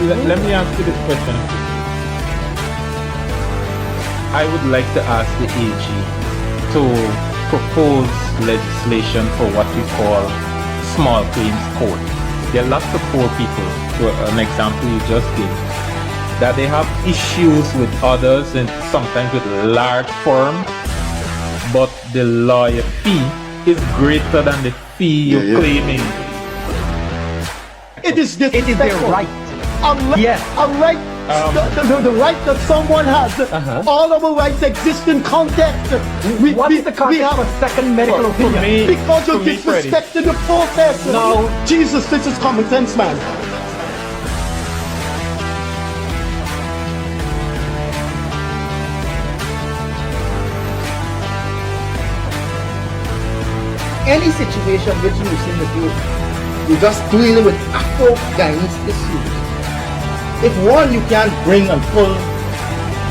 Let me ask you this question. I would like to ask the AG to propose legislation for what we call small claims court. There are lots of poor people, to an example you just gave, that they have issues with others and sometimes with large firms, but the lawyer fee is greater than the fee you're claiming. It is disrespectful. It is their right. Yes. A right, the right that someone has. All of our rights exist in context. What is the context of a second medical opinion? Because you're disrespecting the process. No. Jesus, this is common sense, man. Any situation which you seem to do, you're just dealing with Afro-Guyanese issues. If one, you can't bring and pull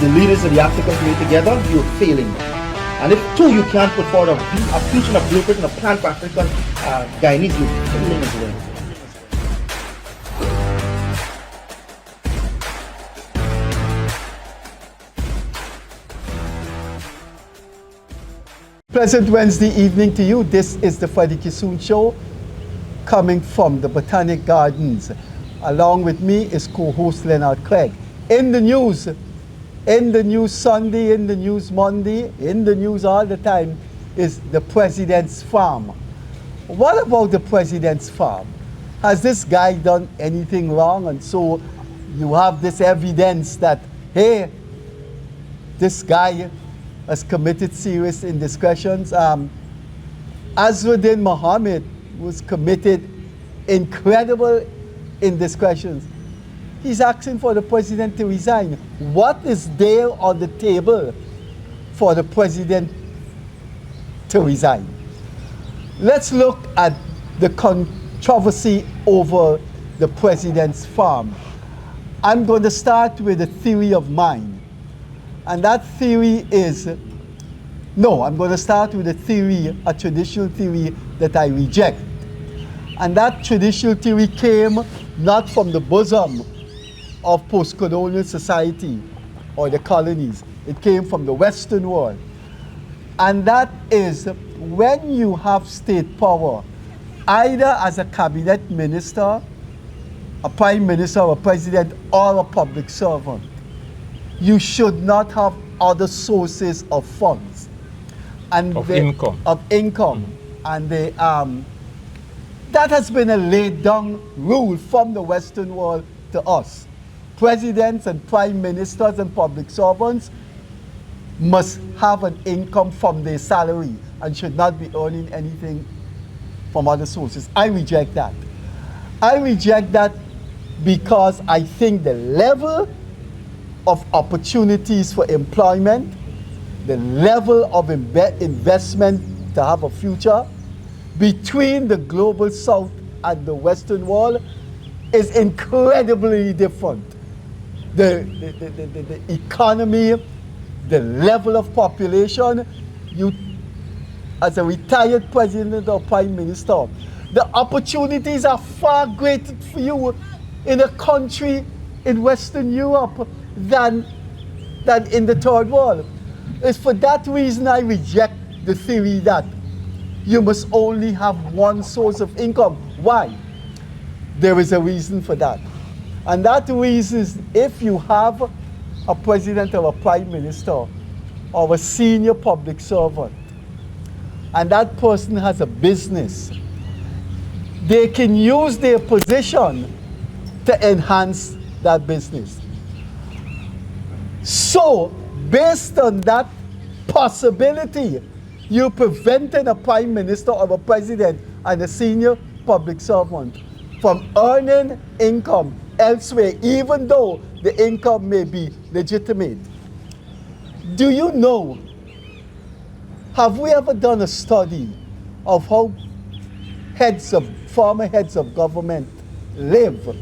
the leaders of the African community together, you're failing. And if two, you can't put forward a vision, a blueprint, and a plan for African Guyanese, you're failing as well. Pleasant Wednesday evening to you. This is the Freddie Kissoon Show, coming from the Botanic Gardens. Along with me is co-host Leonard Craig. In the news Sunday, in the news Monday, in the news all the time is the president's farm. What about the president's farm? Has this guy done anything wrong? And so you have this evidence that, hey, this guy has committed serious indiscretions. Azruddin Mohammed was committed incredible indiscretions. He's asking for the president to resign. What is there on the table for the president to resign? Let's look at the controversy over the president's farm. I'm going to start with a theory of mine. And that theory is, I'm going to start with a traditional theory that I reject. And that traditional theory came not from the bosom of post-colonial society or the colonies. It came from the Western world. And that is when you have state power, either as a cabinet minister, a prime minister, a president, or a public servant, you should not have other sources of funds and income. And that has been a laid down rule from the Western world to us. Presidents and prime ministers and public servants must have an income from their salary and should not be earning anything from other sources. I reject that. I reject that because I think the level of opportunities for employment, the level of investment to have a future between the global south and the Western world is incredibly different. The economy, the level of population, you as a retired president or prime minister, the opportunities are far greater for you in a country in Western Europe than in the third world. It's for that reason I reject the theory that you must only have one source of income. Why? There is a reason for that. And that reason is if you have a president or a prime minister or a senior public servant, and that person has a business, they can use their position to enhance that business. So, based on that possibility, you're preventing a prime minister or a president and a senior public servant from earning income elsewhere, even though the income may be legitimate. Do you know, have we ever done a study of how former heads of government live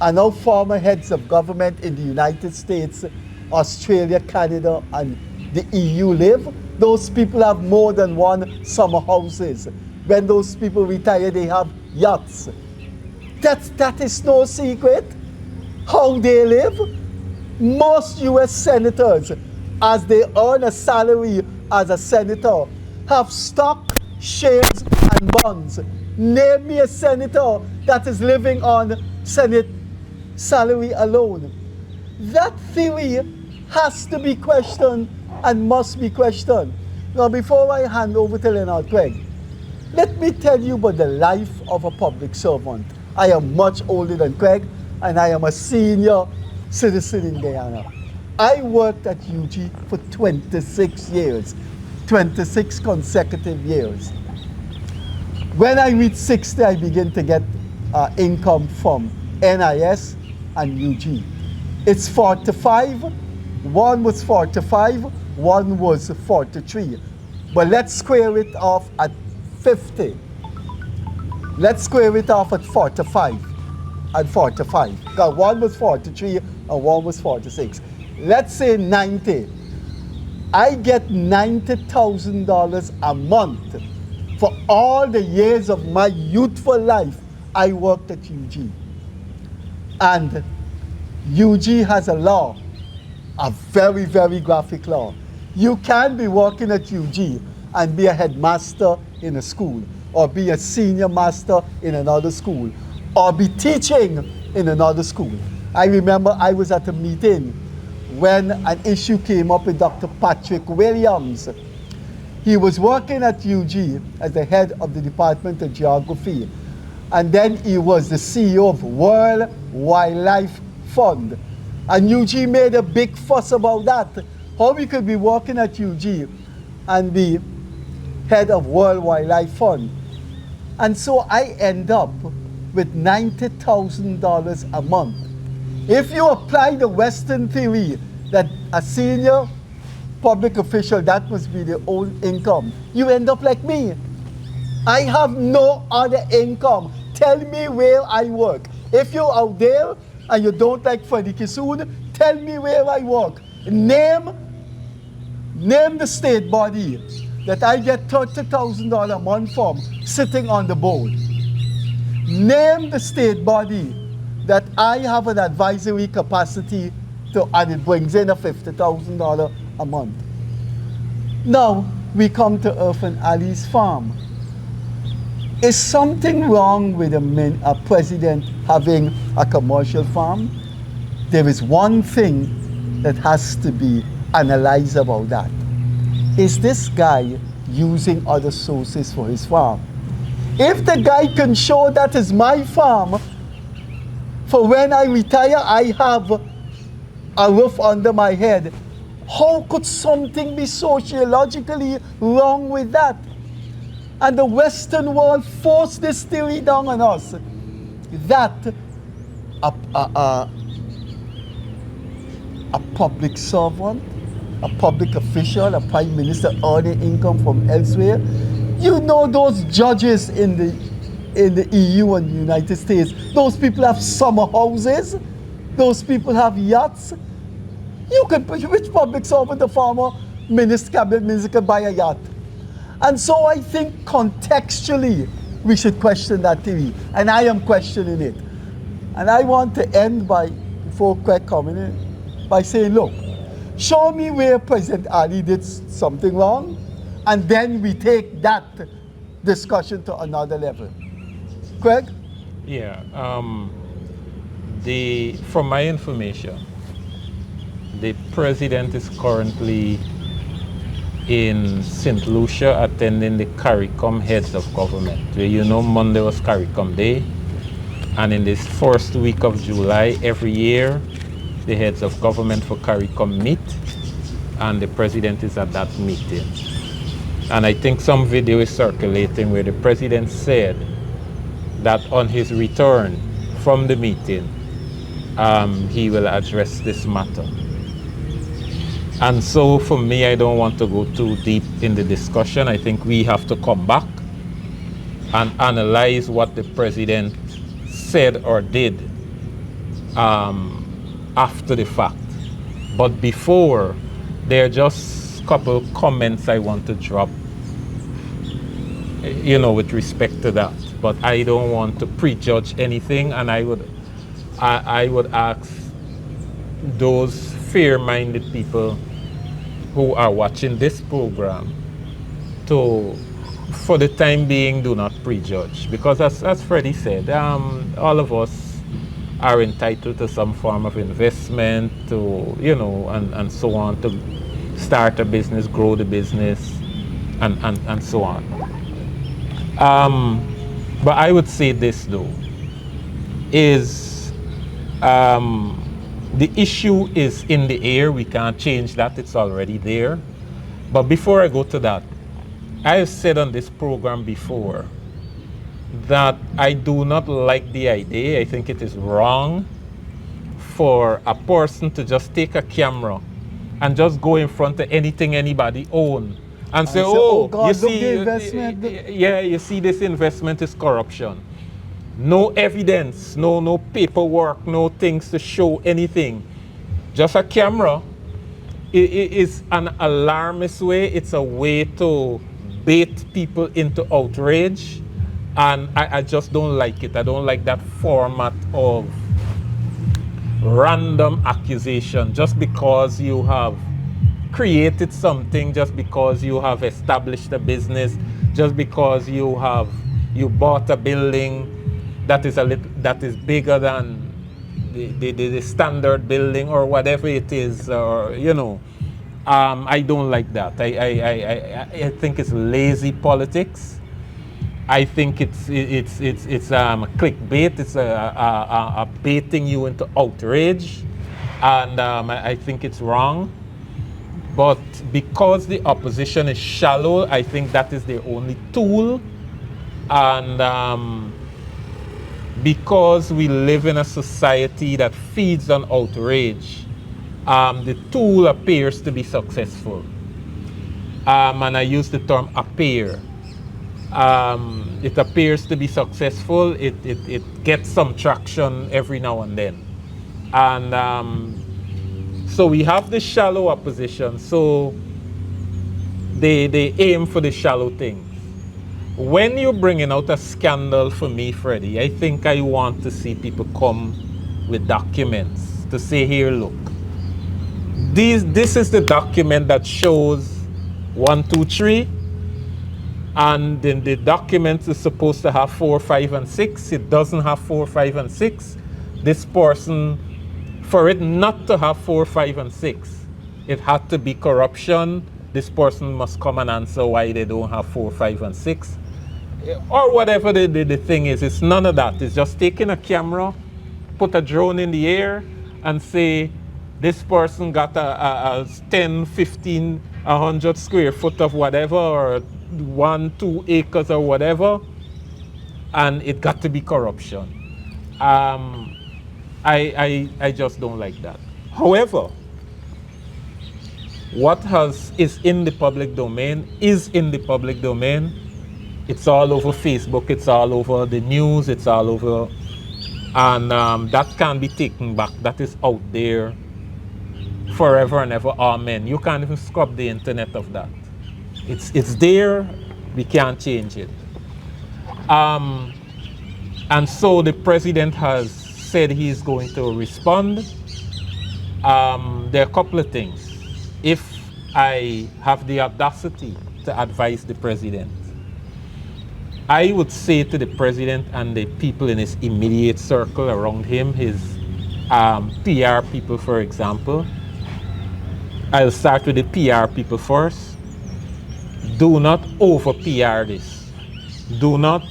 and how former heads of government in the United States, Australia, Canada, and the EU live? Those people have more than one summer houses. When those people retire, they have yachts. That is no secret. how they live? Most U.S. senators, as they earn a salary as a senator, have stock, shares, and bonds. Name me a senator that is living on Senate salary alone. That theory has to be questioned and must be questioned. Now, before I hand over to Leonard Craig, let me tell you about the life of a public servant. I am much older than Craig, and I am a senior citizen in Guyana. I worked at UG for 26 years, 26 consecutive years. When I reached 60, I began to get income from NIS and UG. It's 45. One was 45, one was 43. But let's square it off at 50. Let's square it off at 45 and 45. Because one was 43 and one was 46. Let's say 90. I get $90,000 a month for all the years of my youthful life I worked at UG. And UG has a law, a very, very graphic law. You can be working at UG and be a headmaster in a school, or be a senior master in another school, or be teaching in another school. I remember I was at a meeting when an issue came up with Dr. Patrick Williams. He was working at UG as the head of the Department of Geography, and then he was the CEO of World Wildlife Fund. And UG made a big fuss about that. How we could be working at UG and be head of World Wildlife Fund. And so I end up with $90,000 a month. If you apply the Western theory that a senior public official, that must be their own income, you end up like me. I have no other income. Tell me where I work. If you're out there and you don't like Freddie Kissoon, tell me where I work. Name the state body that I get $30,000 a month from sitting on the board. Name the state body that I have an advisory capacity to, and it brings in a $50,000 a month. Now we come to Irfan Ali's farm. Is something wrong with a president having a commercial farm? There is one thing that has to be analyzed about that. Is this guy using other sources for his farm? If the guy can show that is my farm, for when I retire, I have a roof under my head, how could something be sociologically wrong with that? And the Western world forced this theory down on us, that a public servant, a public official, a prime minister earning income from elsewhere, you know those judges in the EU and the United States, those people have summer houses, those people have yachts. You can, which public servant, a farmer, minister, cabinet minister can buy a yacht? And so I think contextually we should question that theory, and I am questioning it. And I want to end by, before Craig coming in, by saying, look, show me where President Ali did something wrong, and then we take that discussion to another level. Craig? Yeah, from my information, the president is currently in St. Lucia attending the CARICOM Heads of Government. You know, Monday was CARICOM Day, and in this first week of July every year, the heads of government for CARICOM meet, and the president is at that meeting. And I think some video is circulating where the president said that on his return from the meeting, he will address this matter. And so for me, I don't want to go too deep in the discussion. I think we have to come back and analyze what the president said or did after the fact. But before, there are just a couple comments I want to drop, you know, with respect to that. But I don't want to prejudge anything, and I would I would ask those fair-minded people who are watching this program to, for the time being, do not prejudge. Because as Freddie said, all of us are entitled to some form of investment, to, you know, and so on, to start a business, grow the business, and so on. But I would say this though, is the issue is in the air. We can't change that, it's already there. But before I go to that, I have said on this program before that I do not like the idea. I think it is wrong for a person to just take a camera and just go in front of anything anybody own and say, oh, God, you look, see, the investment. yeah, you see, this investment is corruption. No evidence, no paperwork, no things to show anything. Just a camera. It is an alarmist way. It's a way to bait people into outrage. And I just don't like it. I don't like that format of random accusation just because you have created something, just because you have established a business, just because you bought a building that is bigger than the standard building or whatever it is, or you know. I don't like that. I think it's lazy politics. I think it's clickbait. It's a baiting you into outrage, and I think it's wrong. But because the opposition is shallow, I think that is their only tool, and because we live in a society that feeds on outrage, the tool appears to be successful. And I use the term appear. It appears to be successful. It gets some traction every now and then. And so we have the shallow opposition. So they aim for the shallow things. When you're bringing out a scandal for me, Freddie, I think I want to see people come with documents to say, here, look, this is the document that shows 1, 2, 3, and then the document is supposed to have 4, 5, and 6. It doesn't have 4, 5, and 6. This person, for it not to have 4, 5, and 6, it had to be corruption. This person must come and answer why they don't have 4, 5, and 6. Or whatever the thing is. It's none of that. It's just taking a camera, put a drone in the air, and say, this person got a 10, 15, 100 square foot of whatever, or 1, 2 acres or whatever, and it got to be corruption. I just don't like that. However, what is in the public domain is in the public domain. It's all over Facebook, it's all over the news, it's all over, and that can't be taken back. That is out there forever and ever, amen. You can't even scrub the internet of that. It's there, we can't change it. And so the president has said he's going to respond. There are a couple of things. If I have the audacity to advise the president, I would say to the president and the people in his immediate circle around him, his PR people, for example. I'll start with the PR people first. Do not over PR this. Do not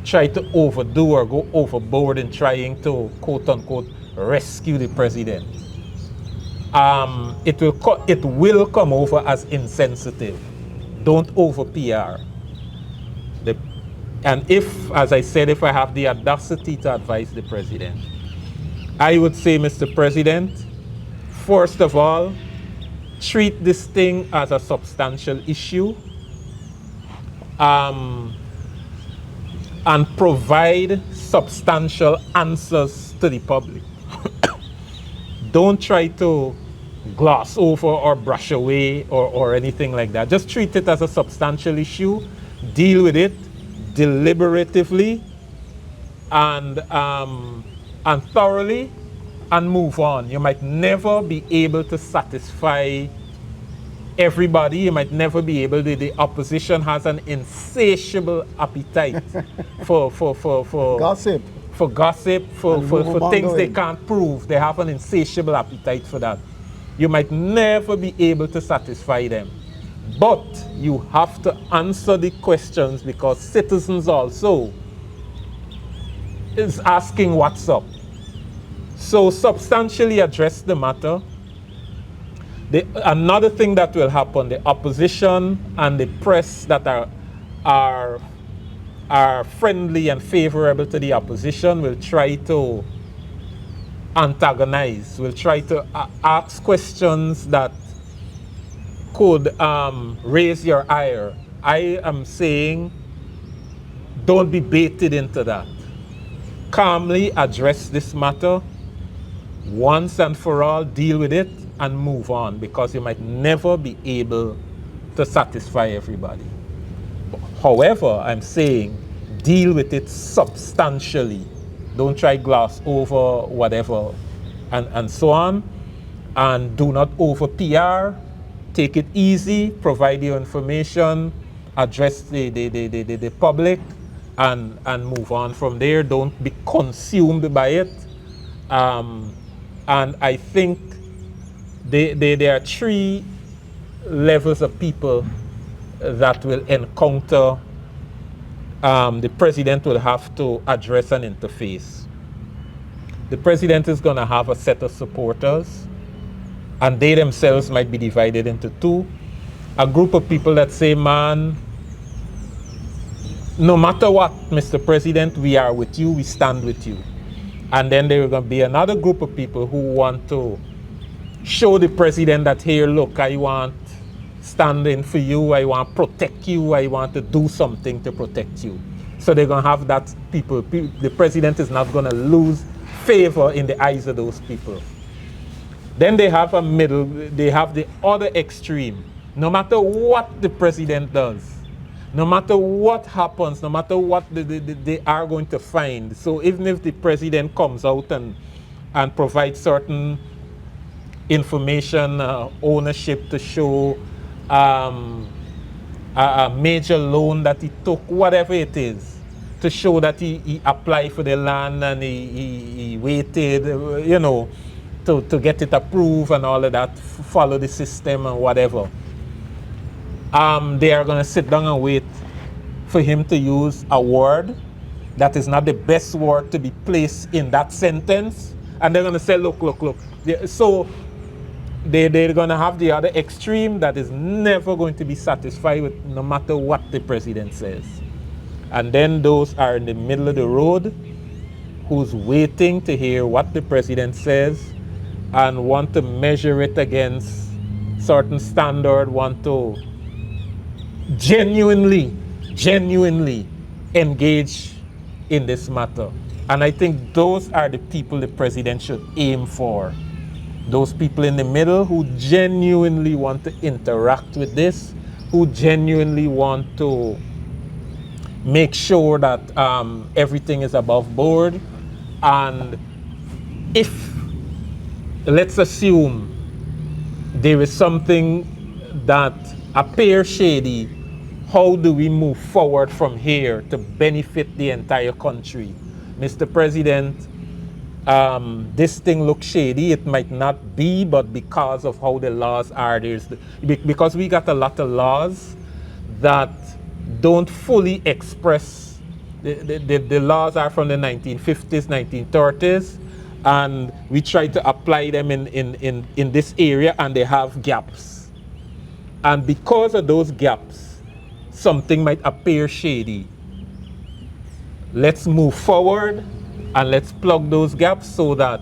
try to overdo or go overboard in trying to, quote unquote, rescue the president. It will come over as insensitive. Don't over PR. And if, as I said, if I have the audacity to advise the president, I would say, Mr. President, first of all, treat this thing as a substantial issue, and provide substantial answers to the public. Don't try to gloss over or brush away or anything like that. Just treat it as a substantial issue, deal with it deliberatively, and and thoroughly and move on. You might never be able to satisfy everybody. You might never be able to. The opposition has an insatiable appetite for Gossip. for gossip, for rumor things they mongering. can't prove. They have an insatiable appetite for that. You might never be able to satisfy them. But you have to answer the questions, because citizens also is asking what's up. So substantially address the matter. Another thing that will happen, the opposition and the press that are friendly and favorable to the opposition will try to antagonize, will try to ask questions that could raise your ire. I am saying, don't be baited into that. Calmly address this matter once and for all, deal with it and move on, because you might never be able to satisfy everybody. However, I'm saying deal with it substantially. Don't try gloss over whatever and so on. And do not over PR. Take it easy, provide your information, address the public, and move on from there. Don't be consumed by it. And I think there are three levels of people that will encounter the president will have to address and interface. The president is going to have a set of supporters, and they themselves might be divided into two. A group of people that say, man, no matter what, Mr. President, we are with you, we stand with you. And then there are going to be another group of people who want to show the president that, here, look, I want standing for you, I want to protect you, I want to do something to protect you. So they're going to have that people. The president is not going to lose favor in the eyes of those people. Then they have a middle, they have the other extreme. No matter what the president does, no matter what happens, no matter what they are going to find. So even if the president comes out and provides certain information, ownership to show a major loan that he took, whatever it is, to show that he applied for the land and he waited, you know, to get it approved and all of that, follow the system and whatever. They are going to sit down and wait for him to use a word that is not the best word to be placed in that sentence. And they're going to say, look. So they're going to have the other extreme that is never going to be satisfied with no matter what the president says. And then those are in the middle of the road who's waiting to hear what the president says and want to measure it against certain standard, want to genuinely engage in this matter. And I think those are the people the president should aim for. Those people in the middle who genuinely want to interact with this, who genuinely want to make sure that everything is above board. And if, let's assume, there is something that appears shady, how do we move forward from here to benefit the entire country? Mr. President, this thing looks shady. It might not be, but because of how the laws are, because we got a lot of laws that don't fully express, the laws are from the 1950s, 1930s, and we try to apply them in this area, and they have gaps. And because of those gaps, something might appear shady. Let's move forward and let's plug those gaps so that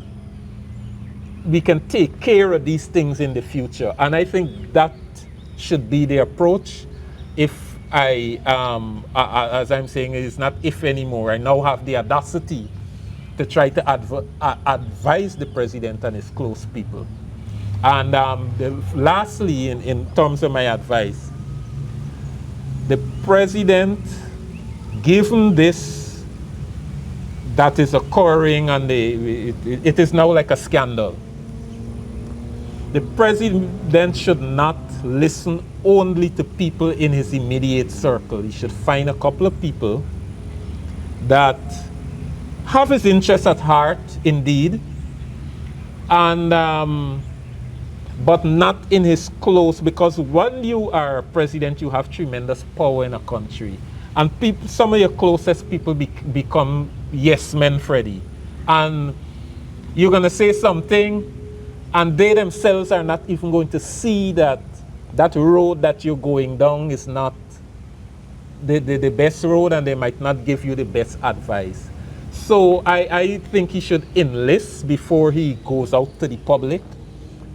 we can take care of these things in the future. And I think that should be the approach. If as I'm saying, it's not if anymore. I now have the audacity to try to advise the president and his close people. And lastly, in terms of my advice, the president, given this that is occurring, and it is now like a scandal. The president should not listen only to people in his immediate circle. He should find a couple of people that have his interests at heart, indeed, and but not in his close, because when you are president, you have tremendous power in a country. And some of your closest people become yes men, Freddie. And you're going to say something, and they themselves are not even going to see that that road that you're going down is not the best road, and they might not give you the best advice. So I think he should enlist before he goes out to the public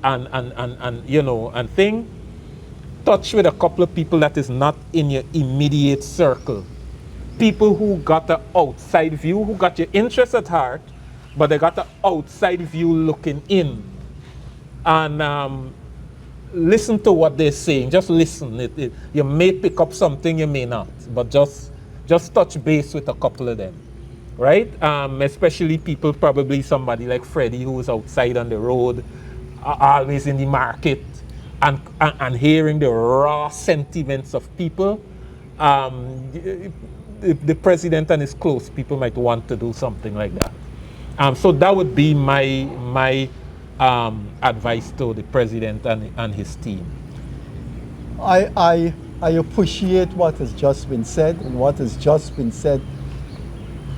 and you know, and touch with a couple of people that is not in your immediate circle. People who got an outside view, who got your interest at heart, but they got an outside view looking in. And listen to what they're saying. Just listen. You may pick up something, you may not, but just touch base with a couple of them, right? Especially people, probably somebody like Freddie, who is outside on the road, always in the market, and hearing the raw sentiments of people. The president and his close people might want to do something like that. So that would be my advice to the president and his team. I appreciate what has just been said, and what has just been said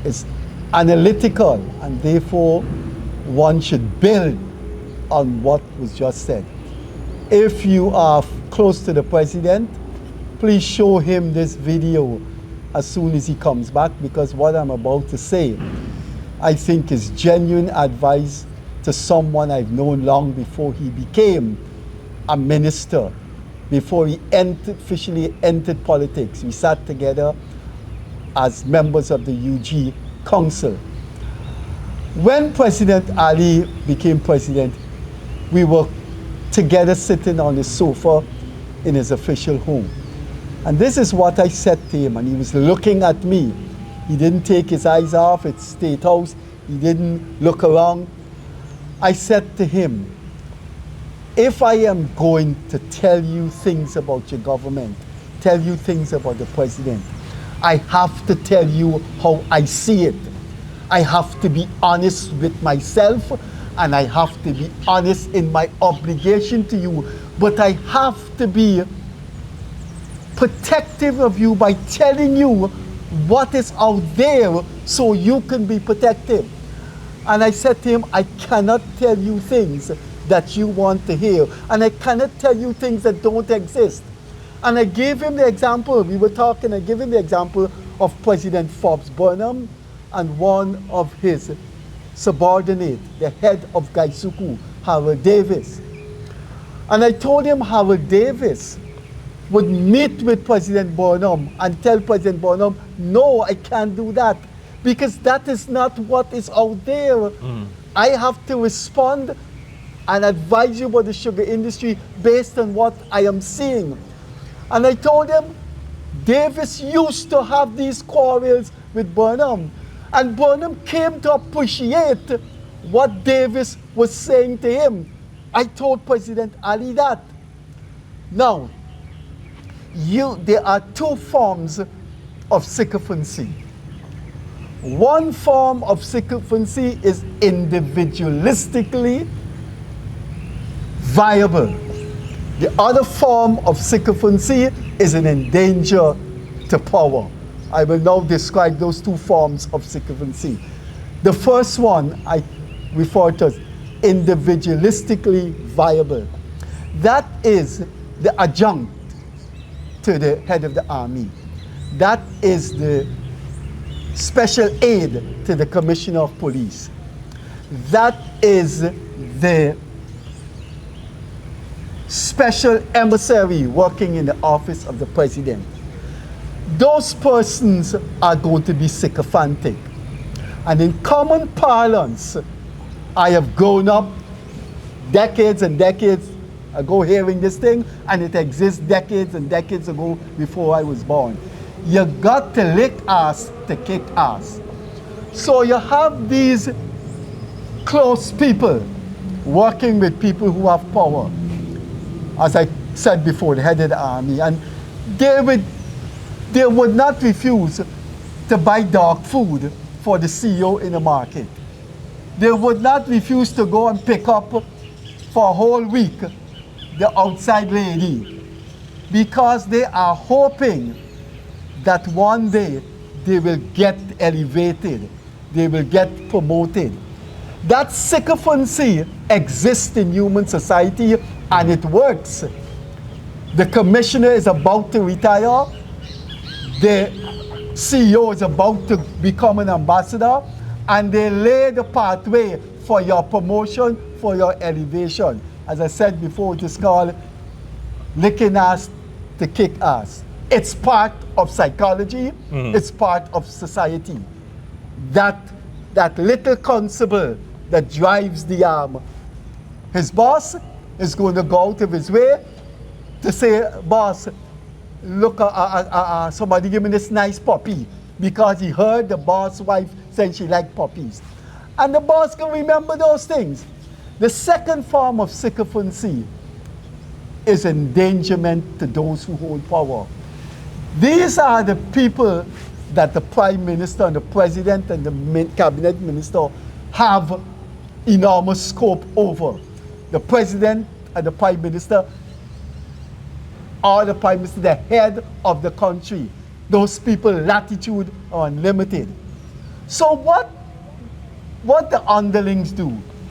is analytical, and therefore one should build on what was just said. If you are close to the president, please show him this video as soon as he comes back, because what I'm about to say, I think, is genuine advice to someone I've known long before he became a minister, before he officially entered politics. We sat together as members of the UG Council. When President Ali became president, we were together sitting on the sofa in his official home. And this is what I said to him, and he was looking at me. He didn't take his eyes off its State House. He didn't look around. I said to him, if I am going to tell you things about your government, tell you things about the president, I have to tell you how I see it. I have to be honest with myself, and I have to be honest in my obligation to you. But I have to be protective of you by telling you what is out there so you can be protective. And I said to him, I cannot tell you things that you want to hear, and I cannot tell you things that don't exist. And I gave him the example, we were talking, I gave him the example of President Forbes Burnham and one of his subordinate, the head of Gaisuku, Harold Davis. And I told him Harold Davis would meet with President Burnham and tell President Burnham, no, I can't do that, because that is not what is out there. I have to respond and advise you about the sugar industry based on what I am seeing. And I told him, Davis used to have these quarrels with Burnham, and Burnham came to appreciate what Davis was saying to him. I told President Ali that. Now, there are two forms of sycophancy. One form of sycophancy is individualistically viable. The other form of sycophancy is an endanger to power. I will now describe those two forms of sycophancy. The first one I refer to as individualistically viable. That is the adjunct to the head of the army. That is the special aide to the commissioner of police. That is the special emissary working in the office of the president. Those persons are going to be sycophantic. And in common parlance, I have grown up decades and decades ago hearing this thing, and it exists decades and decades ago before I was born. You got to lick ass to kick ass. So you have these close people working with people who have power. As I said before, the head of the army, and they would not refuse to buy dog food for the CEO in the market. They would not refuse to go and pick up for a whole week the outside lady, because they are hoping that one day they will get elevated, they will get promoted. That sycophancy exists in human society, and it works. The commissioner is about to retire, the CEO is about to become an ambassador, and they lay the pathway for your promotion, for your elevation. As I said before, it is called licking ass to kick ass. It's part of psychology, it's part of society. That little constable that drives the his boss is going to go out of his way to say, boss, look, somebody give me this nice puppy, because he heard the boss wife say she liked puppies. And the boss can remember those things. The second form of sycophancy is endangerment to those who hold power. These are the people that the prime minister and the president and the cabinet minister have enormous scope over. The president and the prime minister are the prime minister, the head of the country. Those people, latitude are unlimited. So what the underlings do,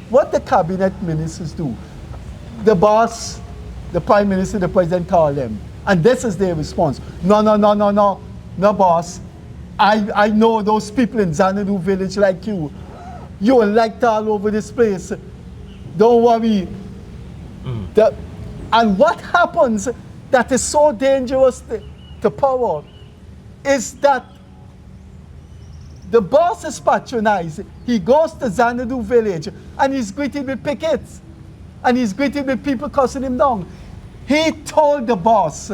what the cabinet ministers do, the boss, the prime minister, the president call them, and this is their response. No, boss. I know those people in Xanadu village like you. You are liked all over this place. Don't worry. And what happens that is so dangerous to power is that the boss is patronized. He goes to Xanadu village and he's greeted with pickets. And he's greeted with people cussing him down. He told the boss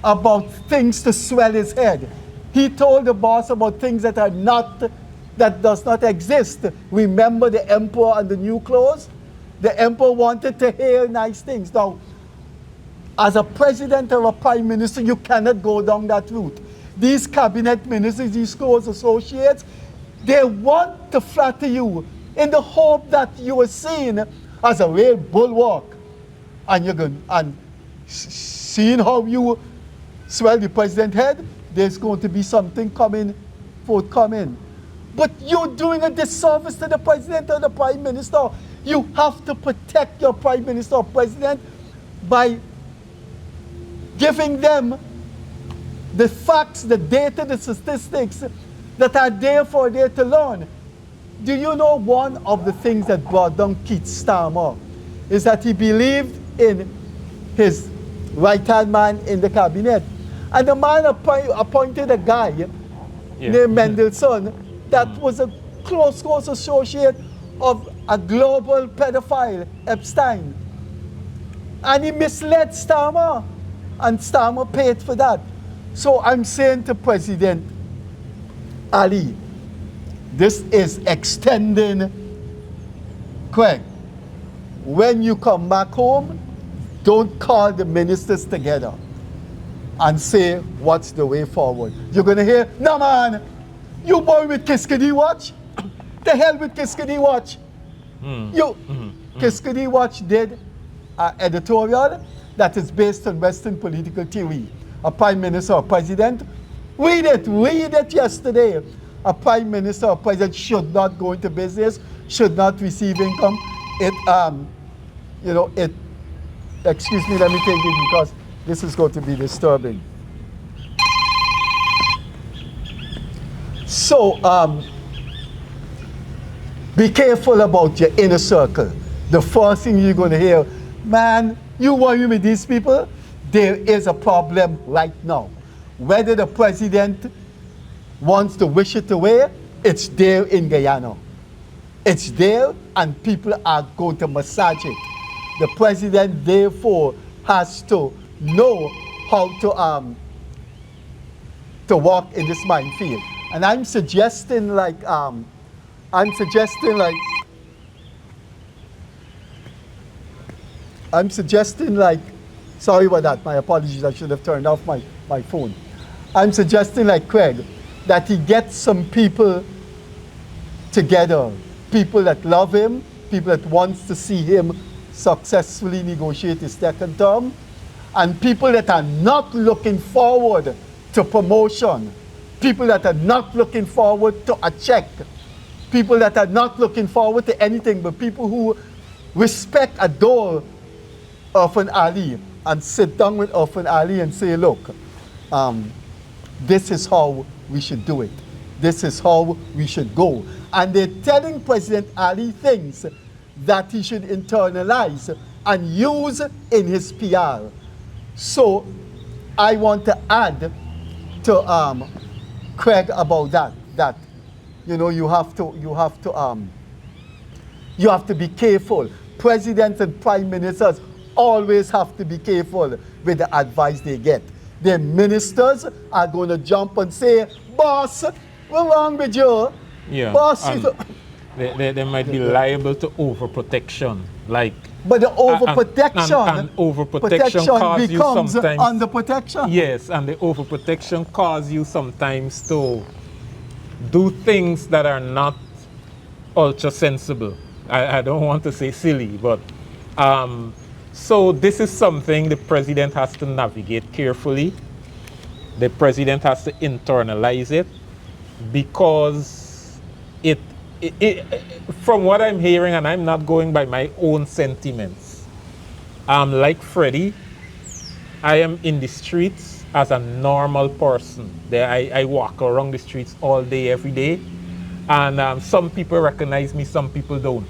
about things to swell his head. He told the boss about things that does not exist. Remember the emperor and the new clothes? The emperor wanted to hear nice things. Now, as a president or a prime minister, you cannot go down that route. These cabinet ministers, these close associates, they want to flatter you in the hope that you are seen as a real bulwark. And you're going, and seeing how you swell the president's head, there's going to be something forthcoming. But you're doing a disservice to the president or the prime minister. You have to protect your prime minister or president by giving them the facts, the data, the statistics that are there for them to learn. Do you know one of the things that brought down Keith Starmer is that he believed in his right-hand man in the cabinet. And the man appointed a guy named Mendelssohn that was a close associate of a global pedophile, Epstein. And he misled Starmer, and Starmer paid for that. So I'm saying to President Ali, this is extending. Craig, when you come back home, don't call the ministers together and say, what's the way forward? You're going to hear, no man, you boy with Kiskadee Watch? The hell with Kiskadee Watch? Kiskadee Watch did an editorial that is based on Western political theory. A prime minister or president, read it yesterday. A prime minister or president should not go into business, should not receive income. Excuse me, let me take it because this is going to be disturbing. So, be careful about your inner circle. The first thing you're going to hear, man, you worry with these people? There is a problem right now. Whether the president wants to wish it away, it's there in Guyana. It's there and people are going to massage it. The president, therefore, has to know how to walk in this minefield. And I'm suggesting like, sorry about that, my apologies, I should have turned off my phone. I'm suggesting like Craig, that he gets some people together, people that love him, people that wants to see him successfully negotiate his second term, and people that are not looking forward to promotion, people that are not looking forward to a check, people that are not looking forward to anything, but people who respect, adore Irfan Ali and sit down with Irfan Ali and say, look, this is how we should do it. This is how we should go. And they're telling President Ali things that he should internalize and use in his PR. So I want to add to Craig about that you know, you have to be careful. Presidents and prime ministers always have to be careful with the advice they get. Their ministers are going to jump and say, boss, what's wrong with you? Yeah. Boss, They might be liable to overprotection, like. But the overprotection, and overprotection cause you becomes sometimes underprotection. Yes, and the overprotection cause you sometimes to do things that are not ultra sensible. I don't want to say silly, but so this is something the president has to navigate carefully. The president has to internalize it, because it from what I'm hearing, and I'm not going by my own sentiments, like Freddie, I am in the streets as a normal person. I walk around the streets all day, every day, and some people recognize me, some people don't,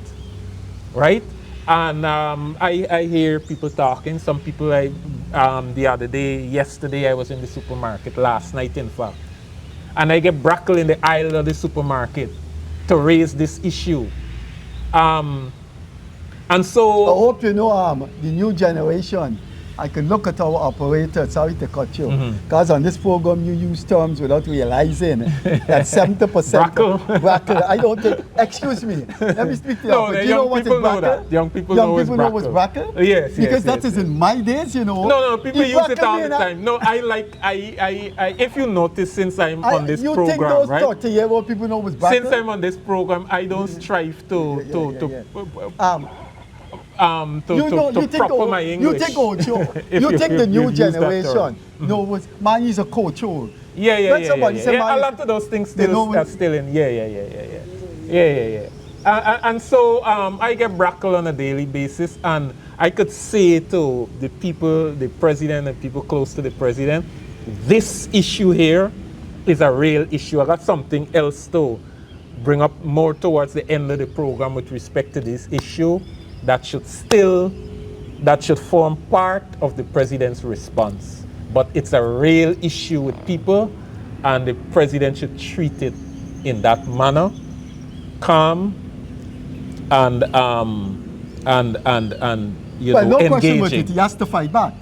right? And I hear people talking. Some people, the other day, yesterday, I was in the supermarket, last night in fact, and I get brackled in the aisle of the supermarket to raise this issue. And so... I hope you know the new generation. I can look at our operator, sorry to cut you, because on this program you use terms without realizing that 70% brackle. I don't think, excuse me, let me speak to you. No, Do you know what is brackle? Young people know what's brackle? Yes, because that yes. is in my days, you know. No, people use it all the time. No, I if you notice, since I'm on this program, think those right? 30-year-old people know what's brackle? Since I'm on this program, I don't strive to proper my English. You think you think the new generation knows man is a coach. Yeah. A lot of those things are still in. Yeah. And so I get brackled on a daily basis, and I could say to the people, the president and people close to the president, this issue here is a real issue. I got something else to bring up more towards the end of the program with respect to this issue that should form part of the president's response. But it's a real issue with people, and the president should treat it in that manner, calm and you know, no engaging. question with it, he has to fight back.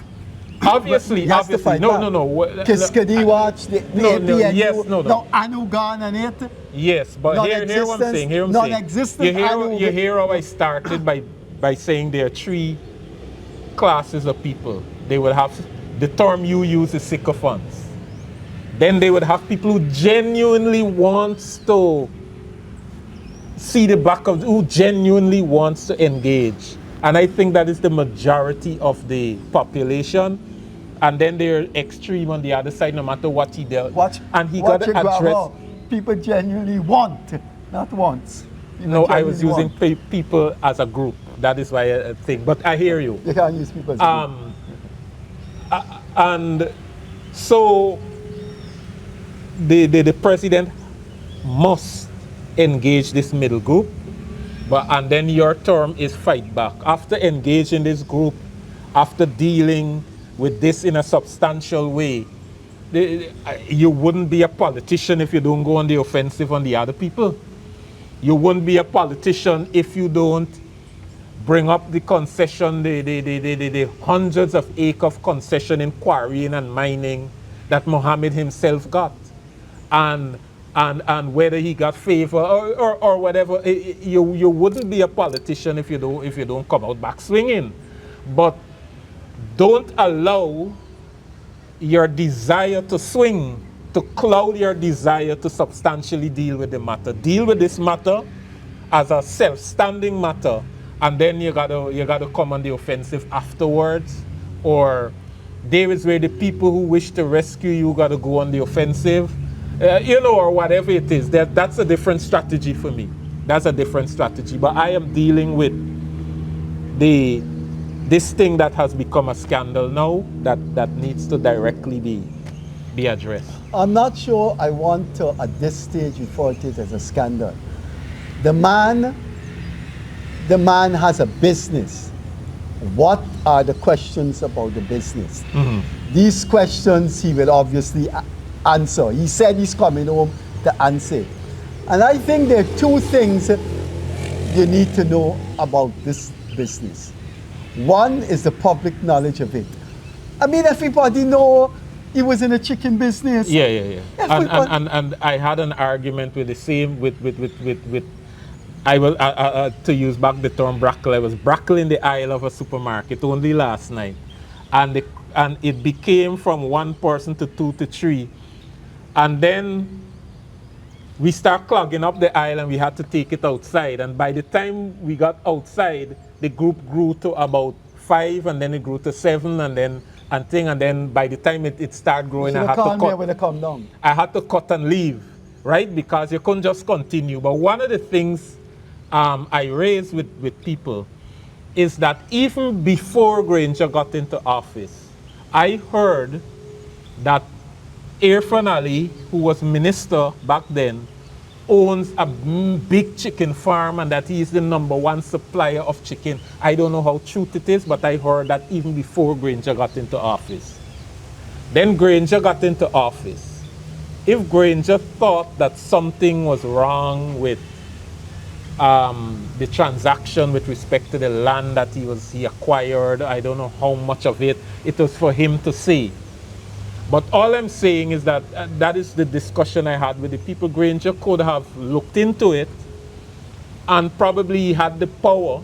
Obviously. No. Kiskadi watch, the APNU, yes, no. No, Anugan and it. Yes, but hear what I'm saying. You hear how I started by saying there are three classes of people. They would have, the term you use is sycophants. Then they would have people who genuinely wants to see the back of, who genuinely wants to engage. And I think that is the majority of the population. And then they're extreme on the other side, no matter what he does. And he got to address. People genuinely want, not wants. No, I was using people as a group. That is why I think. But I hear you. You can't use people as a group. And so the president must engage this middle group. And then your term is fight back. After engaging this group, after dealing with this in a substantial way, you wouldn't be a politician if you don't go on the offensive on the other people. You wouldn't be a politician if you don't bring up the concession, the hundreds of acres of concession in quarrying and mining that Mohammed himself got. And and whether he got favor or whatever. You wouldn't be a politician if you don't come out back swinging. But don't allow your desire to swing to cloud your desire to substantially deal with the matter. Deal with this matter as a self-standing matter, and then you gotta come on the offensive afterwards. Or there is where the people who wish to rescue you gotta go on the offensive, or whatever it is. That's a different strategy for me. That's a different strategy. But I am dealing with this thing that has become a scandal now that needs to directly be addressed. I'm not sure I want to, at this stage, refer to it as a scandal. The man has a business. What are the questions about the business? These questions he will obviously answer. He said he's coming home to answer. And I think there are two things you need to know about this business. One is the public knowledge of it. I mean, everybody know he was in a chicken business. Yeah. And I had an argument with the same with I will to use back the term brackle. I was brackling the aisle of a supermarket only last night, and it became from one person to two to three, and then we start clogging up the aisle and we had to take it outside. And by the time we got outside, the group grew to about 5, and then it grew to 7, and then by the time it started growing, I had to cut. When they come down. I had to cut and leave, right? Because you couldn't just continue. But one of the things I raised with people is that even before Granger got into office, I heard that Irfan Ali, who was minister back then, owns a big chicken farm and that he is the #1 supplier of chicken. I don't know how true it is, but I heard that even before Granger got into office. Then Granger got into office. If Granger thought that something was wrong with the transaction with respect to the land that he acquired, I don't know how much of it was for him to say. But all I'm saying is that that is the discussion I had with the people. Granger could have looked into it, and probably had the power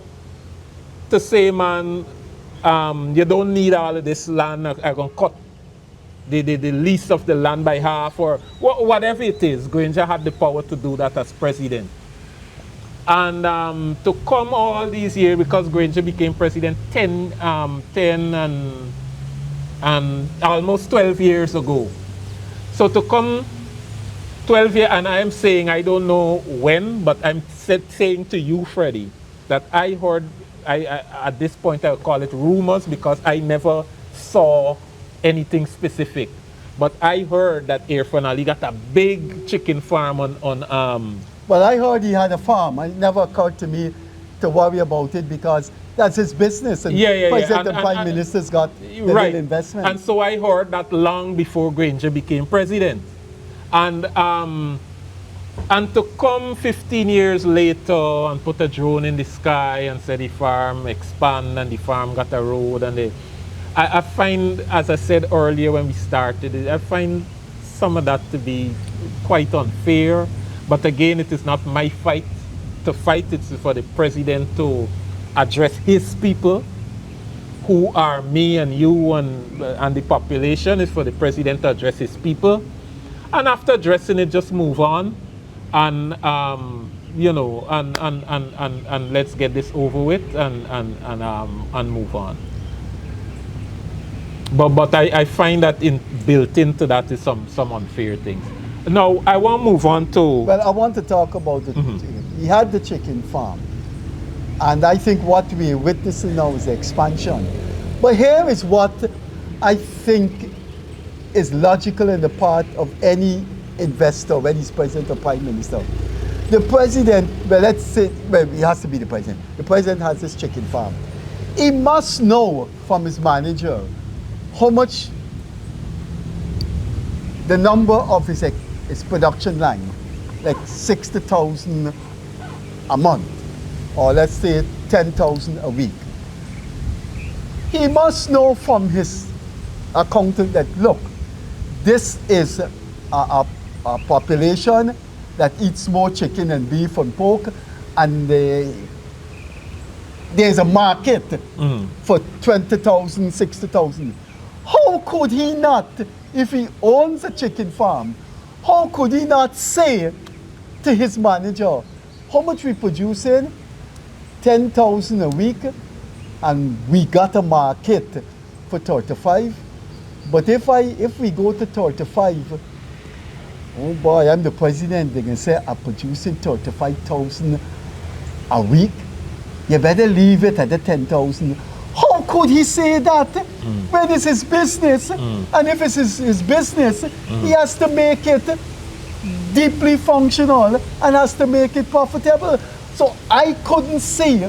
to say, man, you don't need all of this land. I'm going to cut the lease of the land by half, or whatever it is. Granger had the power to do that as president. And to come all these years, because Granger became president 10 and almost 12 years ago. So to come 12 years, and I am saying, I don't know when, but I'm saying to you, Freddie, that I heard, at this point I would call it rumors, because I never saw anything specific. But I heard that Irfan Ali got a big chicken farm on Well, I heard he had a farm. It never occurred to me to worry about it, because that's his business, and President and Prime Ministers got the right investment. And so I heard that long before Granger became president, and to come 15 years later and put a drone in the sky and say the farm expand and the farm got a road, and I find, as I said earlier when we started, I find some of that to be quite unfair. But again, it is not my fight to fight. It's for the president to address his people, who are me and you and the population. It's for the president to address his people, and after addressing it, just move on, and and let's get this over with and move on. But I find that built into that is some unfair things. Now I want to move on to. Well, I want to talk about the chicken. He had the chicken farm, and I think what we're witnessing now is the expansion. But here is what I think is logical in the part of any investor when he's president or prime minister. The president, well, let's say, well, he has to be the president. The president has this chicken farm. He must know from his manager how much the number of his production line, like 60,000 a month, or let's say 10,000 a week. He must know from his accountant that, look, this is a a population that eats more chicken and beef and pork, and there's a market for 20,000, 60,000. How could he not, if he owns a chicken farm, how could he not say to his manager, how much we producing? 10,000 a week, and we got a market for 35. But if we go to 35, oh boy, I'm the president, they can say I'm producing 35,000 a week. You better leave it at the 10,000. How could he say that when it's his business? And if it's his business, he has to make it deeply functional and has to make it profitable. So I couldn't see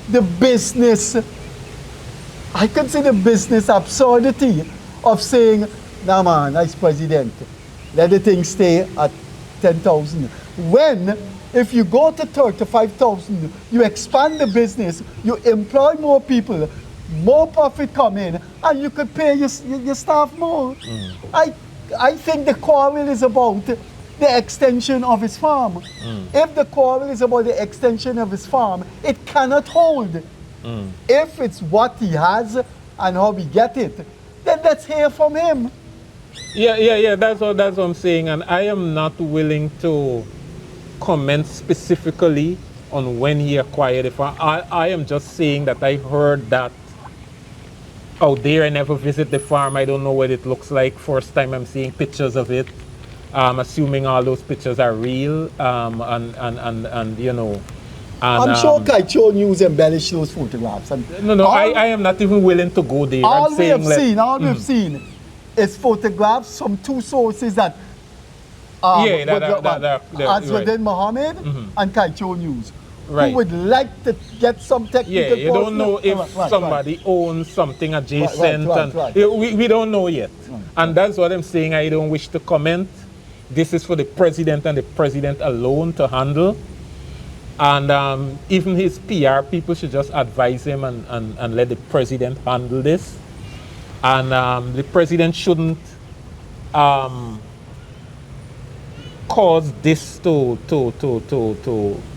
the business, I could see the business absurdity of saying, nah man, Vice President, let the thing stay at 10,000. When, if you go to 35,000, you expand the business, you employ more people, more profit come in, and you could pay your staff more. I think the quarrel is about the extension of his farm. If the quarrel is about the extension of his farm, it cannot hold. If it's what he has and how we get it, then let's hear from him. Yeah, that's what I'm saying, and I am not willing to comment specifically on when he acquired the farm. I am just saying that I heard that out there. I never visit the farm. I don't know what it looks like. First time I'm seeing pictures of it. Assuming all those pictures are real, and you know. And, I'm sure Kaicho News embellished those photographs. And I am not even willing to go there. All we have seen is photographs from two sources that Azwaddin Mohammed and Kaicho News. Right. Who would like to get some technical. Yeah, you don't know if somebody owns something adjacent. We don't know yet. And that's what I'm saying. I don't wish to comment. This is for the president and the president alone to handle. And even his PR people should just advise him and let the president handle this. And the president shouldn't cause this to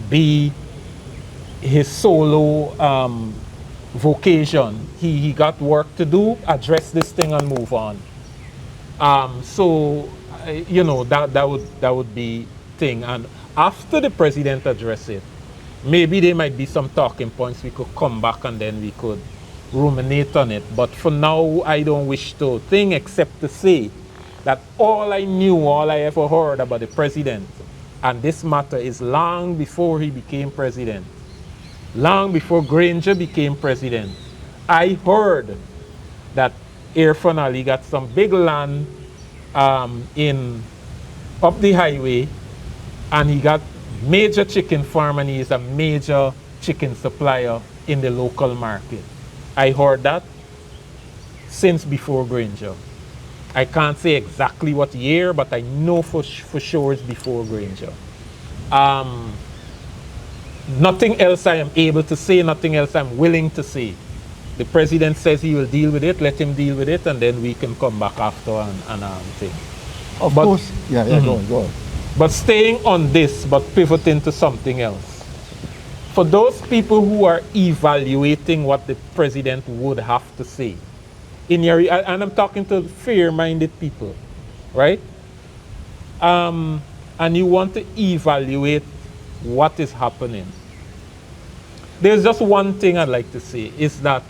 be his solo vocation. He got work to do, address this thing and move on. So you know, that would be thing. And after the president address it, maybe there might be some talking points we could come back and then we could ruminate on it. But for now, I don't wish to think except to say that all I ever heard about the president and this matter is long before he became president, long before Granger became president. I heard that Irfan Ali got some big land up the highway, and he got major chicken farm, and he is a major chicken supplier in the local market. I heard that since before Granger. I can't say exactly what year, but I know for sure it's before Granger. Nothing else I am able to say, nothing else I'm willing to say. The president says he will deal with it, let him deal with it, and then we can come back after and think. Of course, go on. But staying on this, but pivoting to something else. For those people who are evaluating what the president would have to say, and I'm talking to fair-minded people, right? And you want to evaluate what is happening. There's just one thing I'd like to say, is that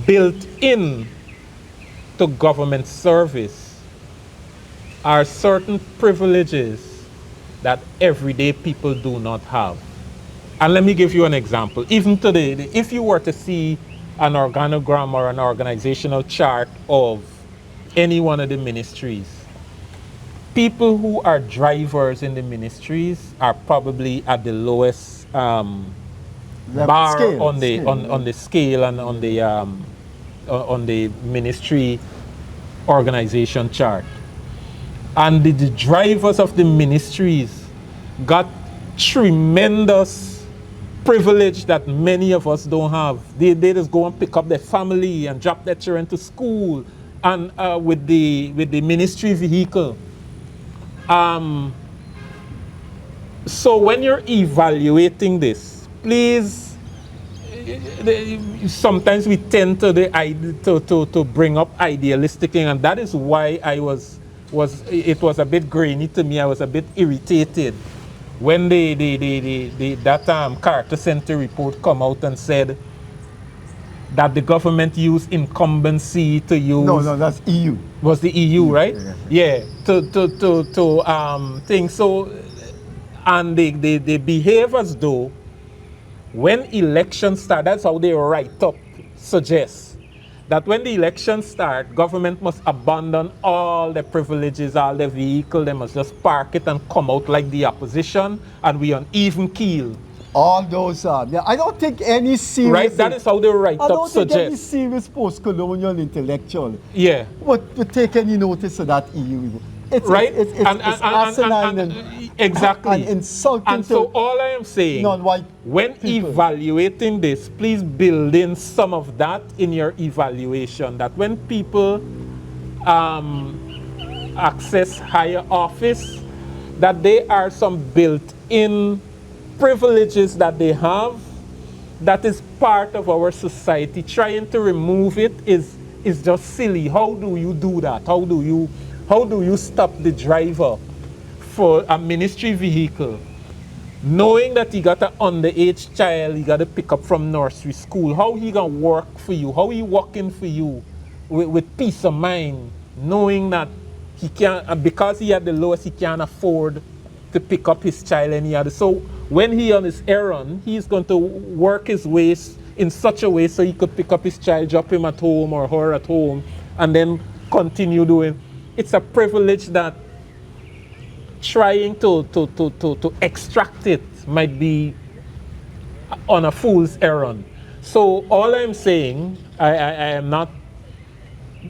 built in to government service are certain privileges that everyday people do not have. And let me give you an example. Even today, if you were to see an organogram or an organizational chart of any one of the ministries, people who are drivers in the ministries are probably at the lowest bar on the scale and on the ministry organization chart. And the drivers of the ministries got tremendous privilege that many of us don't have. They just go and pick up their family and drop their children to school and with the ministry vehicle. So when you're evaluating this, please, sometimes we tend to bring up idealistic thing, and that is why it was a bit grainy to me. I was a bit irritated when that Carter Center report come out and said that the government used incumbency to use. No, that's EU. Was the EU, right? Yeah. To things. So, and they behave as though when elections start, that's how they write up, suggest that when the elections start, government must abandon all the privileges, all the vehicle, they must just park it and come out like the opposition, and we on even keel. All those are. I don't think any serious. Right, that is how they write up, suggest. I don't think any suggest. serious post-colonial intellectual would take any notice of that EU. It's asinine and exactly. And insulting. And so all I am saying, non-white when people. evaluating this, please build in some of that in your evaluation. That when people access higher office, that there are some built-in privileges that they have that is part of our society. Trying to remove it is just silly. How do you do that? How do you stop the driver for a ministry vehicle knowing that he got an underage child he got to pick up from nursery school? How he gonna work for you? How he working for you with peace of mind, knowing that he can't, because he had the lowest, he can't afford to pick up his child any other. So when he on his errand, he's going to work his ways in such a way so he could pick up his child, drop him at home or her at home, and then continue doing. It's a privilege that trying to extract it might be on a fool's errand. So all I'm saying, I am not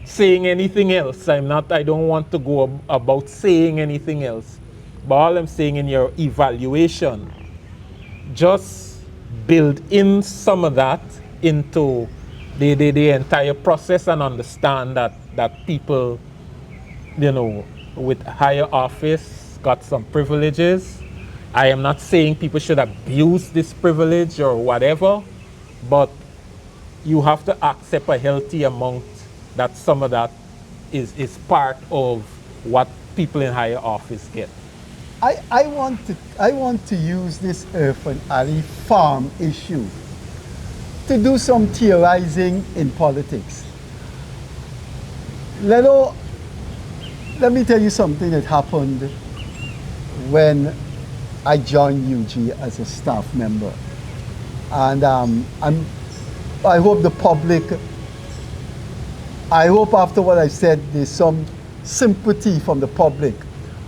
saying anything else. I don't want to go about saying anything else. But all I'm saying, in your evaluation, just build in some of that into the entire process and understand that people, with higher office got some privileges. I am not saying people should abuse this privilege or whatever, but you have to accept a healthy amount that some of that is part of what people in higher office get. I want to use this Earth and Ali farm issue to do some theorizing in politics. Let me tell you something that happened when I joined UG as a staff member. And I hope the public, I hope after what I said, there's some sympathy from the public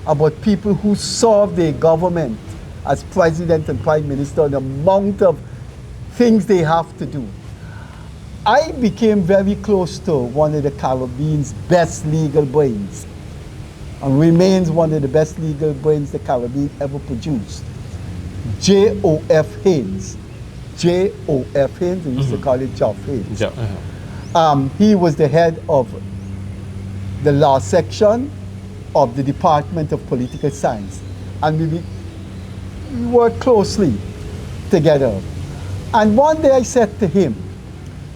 about people who serve their government as president and prime minister and the amount of things they have to do. I became very close to one of the Caribbean's best legal brains and remains one of the best legal brains the Caribbean ever produced. J.O.F. Haynes. J.O.F. Haynes, we used to call it Geoff Haynes. He was the head of the law section of the Department of Political Science. And we worked closely together. And one day I said to him,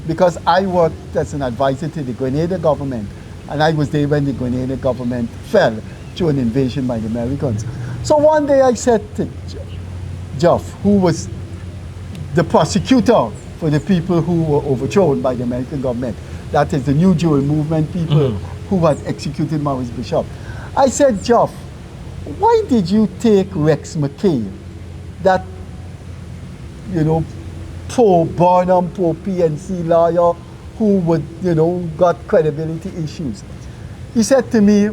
because I worked as an advisor to the Grenada government, and I was there when the Grenada government fell through an invasion by the Americans. So one day I said to Geoff, who was the prosecutor for the people who were overthrown by the American government, that is the New Jewel movement people who had executed Maurice Bishop. I said, Geoff, why did you take Rex McKay, that, pro-Burnham, pro-PNC lawyer who would, got credibility issues? He said to me,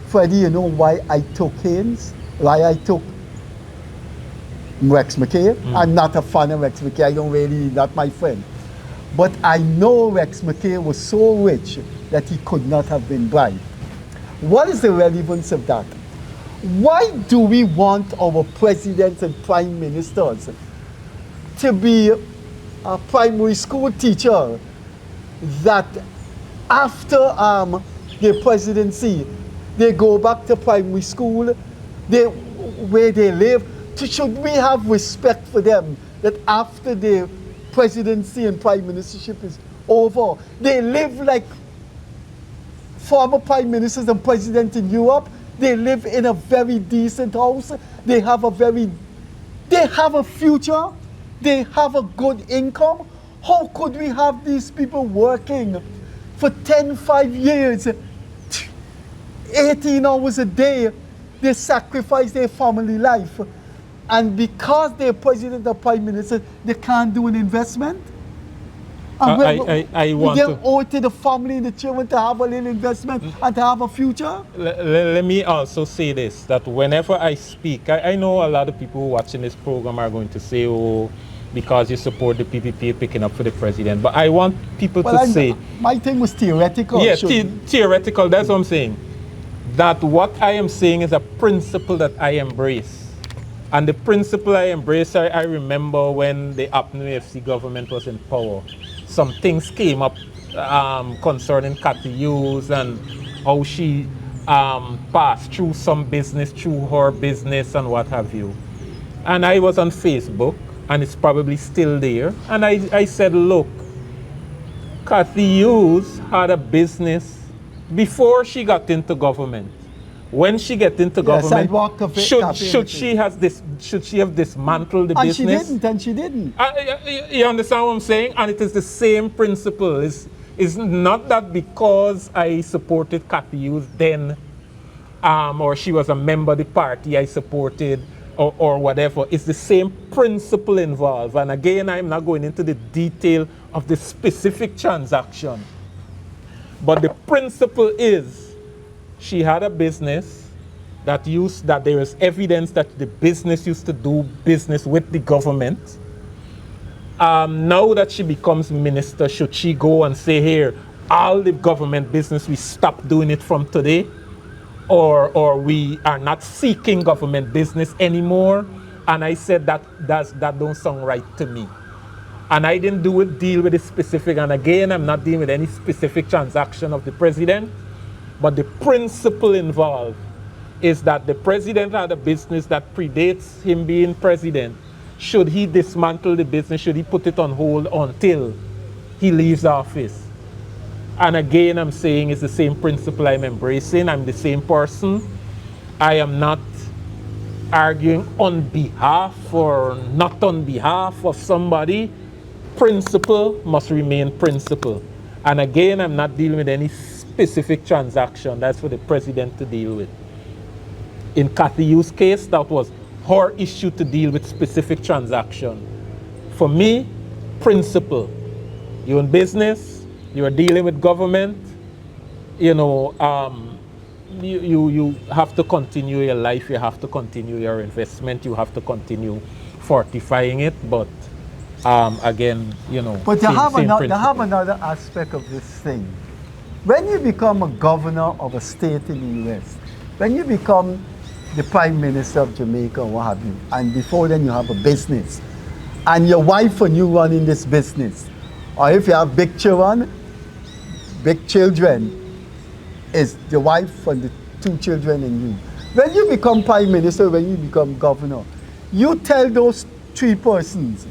Freddie, you know why I took Haynes? Why I took Rex McKay? I'm not a fan of Rex McKay. Not my friend. But I know Rex McKay was so rich that he could not have been bribed. What is the relevance of that? Why do we want our presidents and prime ministers to be a primary school teacher that after their presidency, they go back to primary school, where they live. Should we have respect for them that after their presidency and prime ministership is over, they live like former prime ministers and presidents in Europe? They live in a very decent house. They have a future. They have a good income. How could we have these people working for 5 years, 18 hours a day? They sacrifice their family life. And because they're president or prime minister, they can't do an investment? I want they to owe it to the family and the children to have a little investment and to have a future? Let me also say this, that whenever I speak, I know a lot of people watching this program are going to say, oh, because you support the PPP picking up for the president. But I want people to say... My thing was theoretical. Yeah, theoretical, that's what I'm saying. That what I am saying is a principle that I embrace. And the principle I embrace, I remember when the APNU FC government was in power. Some things came up concerning Cathy Hughes and how she passed through some business, through her business and what have you. And I was on Facebook, and it's probably still there. And I said, look, Cathy Hughes had a business before she got into government. When she get into government, should she have dismantled the business? And she didn't. You understand what I'm saying? And it is the same principle. It's not that because I supported Cathy Hughes then, or she was a member of the party I supported, or whatever. It's the same principle involved. And again, I'm not going into the detail of the specific transaction. But the principle is, she had a business that there is evidence that the business used to do business with the government. Now that she becomes minister, should she go and say, here, all the government business, we stop doing it from today? Or we are not seeking government business anymore? And I said that don't sound right to me. And I didn't deal with it specific. And again, I'm not dealing with any specific transaction of the president. But the principle involved is that the president had a business that predates him being president. Should he dismantle the business? Should he put it on hold until he leaves office? And again, I'm saying it's the same principle I'm embracing. I'm the same person. I am not arguing on behalf or not on behalf of somebody. Principle must remain principle. And again, I'm not dealing with any specific transaction. That's for the president to deal with. In Cathy Hughes' case, that was her issue to deal with specific transaction. For me, principle. You're in business, you're dealing with government, you have to continue your life, you have to continue your investment, you have to continue fortifying it, but again, But you have another aspect of this thing. When you become a governor of a state in the US, when you become the prime minister of Jamaica or what have you, and before then you have a business, and your wife and you running this business, or if you have big children, is the wife and the 2 children and you. When you become prime minister, when you become governor, you tell those 3 persons,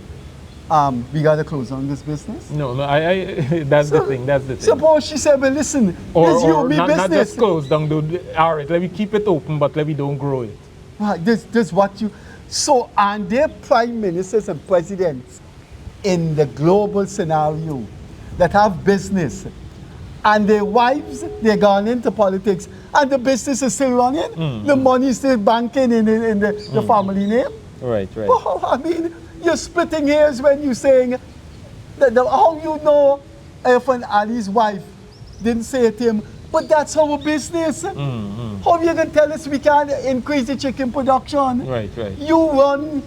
we gotta close on this business. No, that's the thing. Suppose she said, well, listen, this you me not, business. Not just close down. All right, let me keep it open, but let me don't grow it. Right, this what you. So, and they're prime ministers and presidents in the global scenario that have business, and their wives, they're gone into politics, and the business is still running. The money is still banking in the family name. Right. Well, I mean, you're splitting hairs when you're saying that how you know if an Ali's wife didn't say it to him, but that's our business. How you can tell us we can't increase the chicken production? Right. You run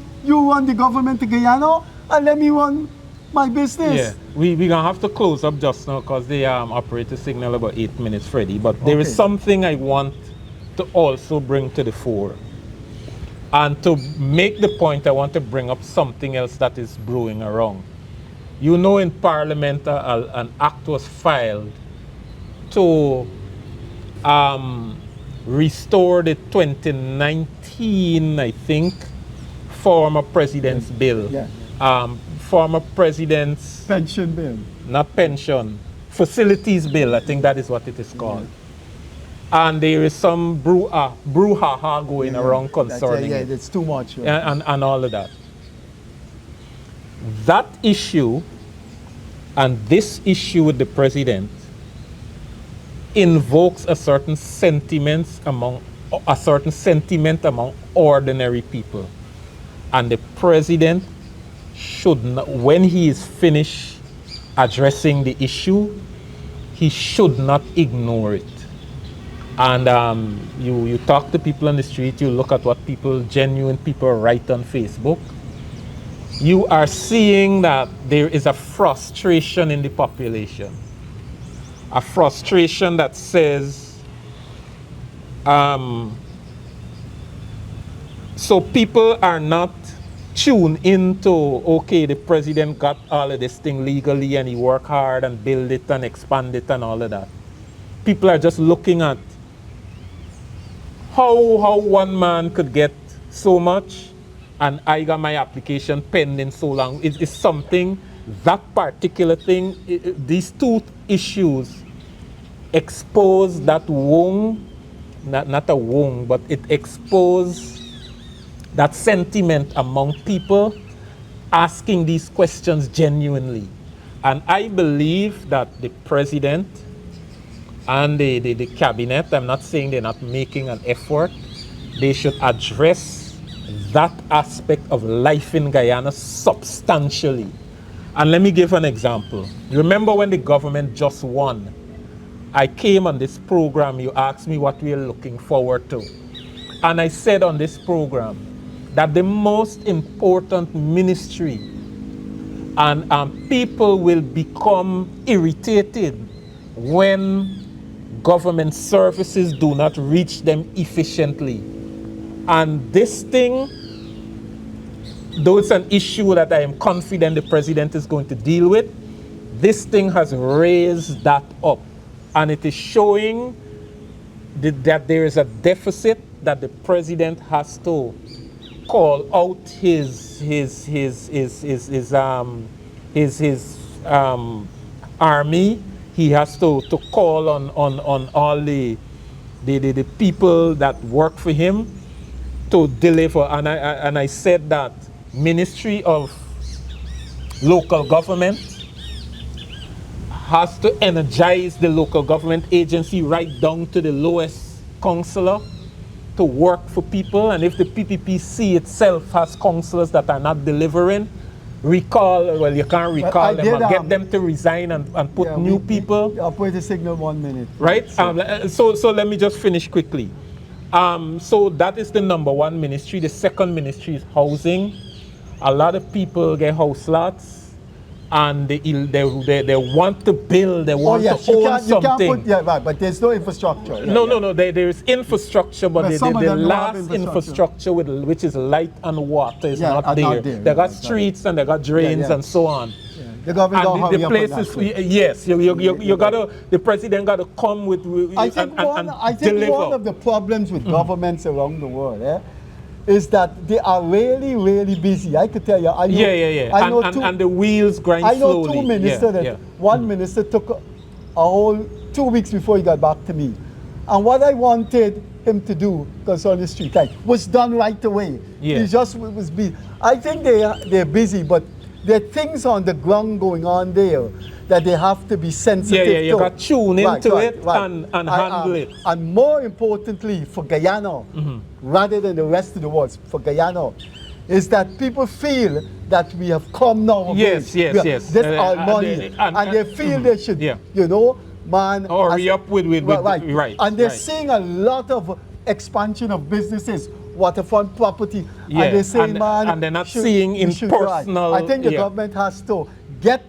the government of Guyana, and let me run my business. Yeah, we're gonna have to close up just now because the operator signal about 8 minutes, Freddie. But there is something I want to also bring to the fore. And to make the point, I want to bring up something else that is brewing around. In Parliament, an act was filed to restore the 2019, I think, former president's bill. Yeah. Former president's, Pension bill. not pension, facilities bill, I think that is what it is called. And there is some brouhaha going around concerning it. It's too much. Right? And all of that. That issue and this issue with the president invokes a certain sentiment among ordinary people. And the president should not, when he is finished addressing the issue, he should not ignore it. And you talk to people on the street, you look at what genuine people write on Facebook. You are seeing that there is a frustration in the population. A frustration that says, so people are not tuned into, okay, the president got all of this thing legally and he worked hard and built it and expand it and all of that. People are just looking at how one man could get so much and I got my application pending so long. It's something, that particular thing, these two issues expose that wound, not a wound, but it exposed that sentiment among people asking these questions genuinely. And I believe that the president and the cabinet, I'm not saying they're not making an effort, they should address that aspect of life in Guyana substantially. And let me give an example. Remember when the government just won? I came on this program, you asked me what we are looking forward to. And I said on this program that the most important ministry, and people will become irritated when government services do not reach them efficiently. And this thing, though it's an issue that I am confident the president is going to deal with, this thing has raised that up. And it is showing that there is a deficit that the president has to call out his army. He has to call on all the people that work for him to deliver. And I said that Ministry of Local Government has to energize the local government agency right down to the lowest councillor to work for people. And if the PPPC itself has councillors that are not delivering, recall, well, you can't recall them, get them to resign and put new people. I'll put the signal 1 minute. Right? So let me just finish quickly. So that is the number one ministry. The second ministry is housing. A lot of people get house lots and they want to build, they want to own something. But there's no infrastructure. No, there is infrastructure, but the last infrastructure which is light and water is not there. They got streets and they got drains and so on. The government don't hurry up on that. Yes, you gotta. The president gotta come with I think one of the problems with governments around the world is that they are really, really busy. I could tell you. I know, and the wheels grind slowly. I know two ministers. One minister took a whole 2 weeks before he got back to me, and what I wanted him to do concerning the street light was done right away. He just was busy. I think they're busy, but there are things on the ground going on there that they have to be sensitive to. You got to tune into it and handle it. And more importantly, for Guyana, rather than the rest of the world, for Guyana, is that people feel that we have come now. Yes. This our money. And they feel they should, man. Hurry up with right. And they're seeing a lot of expansion of businesses, waterfront property, and they say, and they're not seeing in personal. I think the government has to get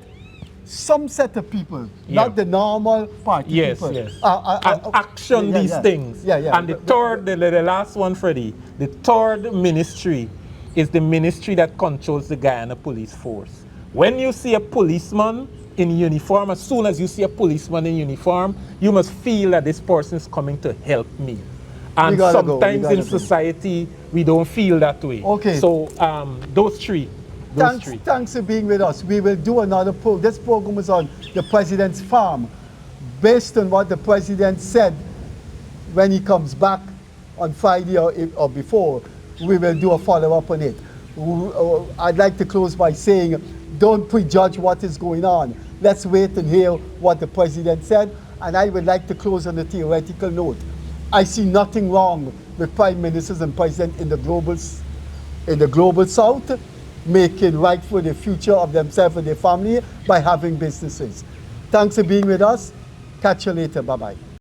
some set of people, not the normal party people. And action these things. And the third, the last one, Freddie, the third ministry is the ministry that controls the Guyana police force. When you see a policeman in uniform, as soon as you see a policeman in uniform, you must feel that this person is coming to help me. And sometimes in society, we don't feel that way. Okay. So those three. Thanks for being with us. We will do another program. This program is on the president's farm. Based on what the president said when he comes back on Friday or before, we will do a follow-up on it. I'd like to close by saying, don't prejudge what is going on. Let's wait and hear what the president said. And I would like to close on a theoretical note. I see nothing wrong with prime ministers and presidents in the global south making right for the future of themselves and their family by having businesses. Thanks for being with us. Catch you later. Bye-bye.